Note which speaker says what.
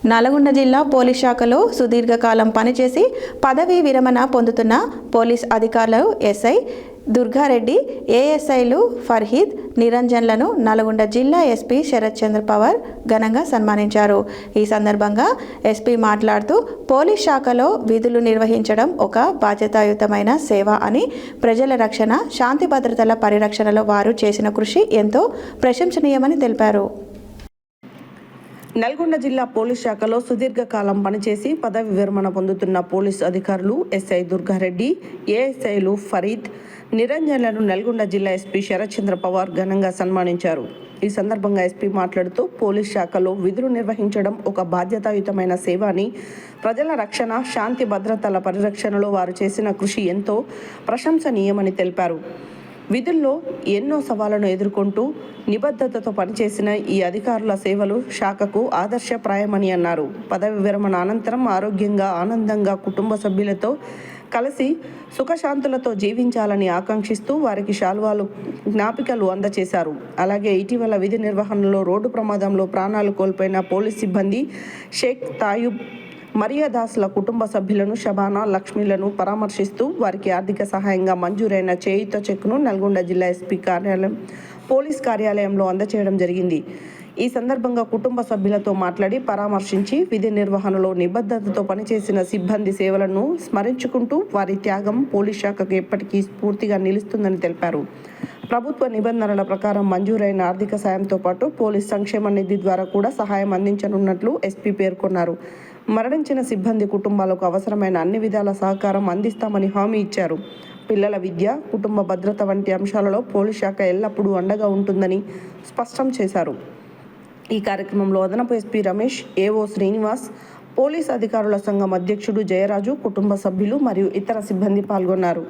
Speaker 1: నల్గొండ జిల్లా పోలీస్ శాఖలో సుదీర్ఘకాలం పనిచేసి పదవీ విరమణ పొందుతున్న పోలీస్ అధికారులు ఎస్ఐ దుర్గారెడ్డి, ఏఎస్ఐలు ఫర్హీద్, నిరంజన్లను నల్గొండ జిల్లా ఎస్పీ శరత్ చంద్ర పవార్ ఘనంగా సన్మానించారు. ఈ సందర్భంగా ఎస్పీ మాట్లాడుతూ పోలీస్ శాఖలో విధులు నిర్వహించడం ఒక బాధ్యతాయుతమైన సేవ అని, ప్రజల రక్షణ, శాంతి భద్రతల పరిరక్షణలో వారు చేసిన కృషి ఎంతో ప్రశంసనీయమని తెలిపారు.
Speaker 2: నల్గొండ జిల్లా పోలీస్ శాఖలో సుదీర్ఘకాలం పనిచేసి పదవి విరమణ పొందుతున్న పోలీస్ అధికారులు ఎస్ఐ దుర్గారెడ్డి, ఏఎస్ఐలు ఫరీద్, నిరంజన్లను నల్గొండ జిల్లా ఎస్పీ శరత్ చంద్ర పవార్ ఘనంగా సన్మానించారు. ఈ సందర్భంగా ఎస్పీ మాట్లాడుతూ పోలీస్ శాఖలో విధులు నిర్వహించడం ఒక బాధ్యతాయుతమైన సేవ అని, ప్రజల రక్షణ, శాంతి భద్రతల పరిరక్షణలో వారు చేసిన కృషి ఎంతో ప్రశంసనీయమని తెలిపారు. విధుల్లో ఎన్నో సవాళ్లను ఎదుర్కొంటూ నిబద్ధతతో పనిచేసిన ఈ అధికారుల సేవలు శాఖకు ఆదర్శప్రాయమని అన్నారు. పదవి విరమణ అనంతరం ఆరోగ్యంగా, ఆనందంగా కుటుంబ సభ్యులతో కలిసి సుఖశాంతులతో జీవించాలని ఆకాంక్షిస్తూ వారికి శాల్వాలు, జ్ఞాపికలు అందజేశారు. అలాగే ఇటీవల విధి నిర్వహణలో రోడ్డు ప్రమాదంలో ప్రాణాలు కోల్పోయిన పోలీస్ సిబ్బంది షేక్ తాయూబ్, మరియాదాస్ల కుటుంబ సభ్యులను, షబానా, లక్ష్మిలను పరామర్శిస్తూ వారికి ఆర్థిక సహాయంగా మంజూరైన చేయూత చెక్ను నల్గొండ జిల్లా ఎస్పీ కార్యాలయం, పోలీస్ కార్యాలయంలో అందజేయడం జరిగింది. ఈ సందర్భంగా కుటుంబ సభ్యులతో మాట్లాడి పరామర్శించి విధి నిర్వహణలో నిబద్ధతతో పనిచేసిన సిబ్బంది సేవలను స్మరించుకుంటూ వారి త్యాగం పోలీస్ శాఖకు ఎప్పటికీ స్ఫూర్తిగా నిలుస్తుందని తెలిపారు. ప్రభుత్వ నిబంధనల ప్రకారం మంజూరైన ఆర్థిక సాయంతో పాటు పోలీస్ సంక్షేమ నిధి ద్వారా కూడా సహాయం అందించనున్నట్లు ఎస్పీ పేర్కొన్నారు. మరణించిన సిబ్బంది కుటుంబాలకు అవసరమైన అన్ని విధాల సహకారం అందిస్తామని హామీ ఇచ్చారు. పిల్లల విద్య, కుటుంబ భద్రత వంటి అంశాలలో పోలీస్ శాఖ ఎల్లప్పుడూ అండగా ఉంటుందని స్పష్టం చేశారు. ఈ కార్యక్రమంలో అదనపు SP Ramesh, AO Srinivas, police అధికారుల సంఘం అధ్యక్షుడు జయరాజు, కుటుంబ సభ్యులు మరియు ఇతర సిబ్బంది పాల్గొన్నారు.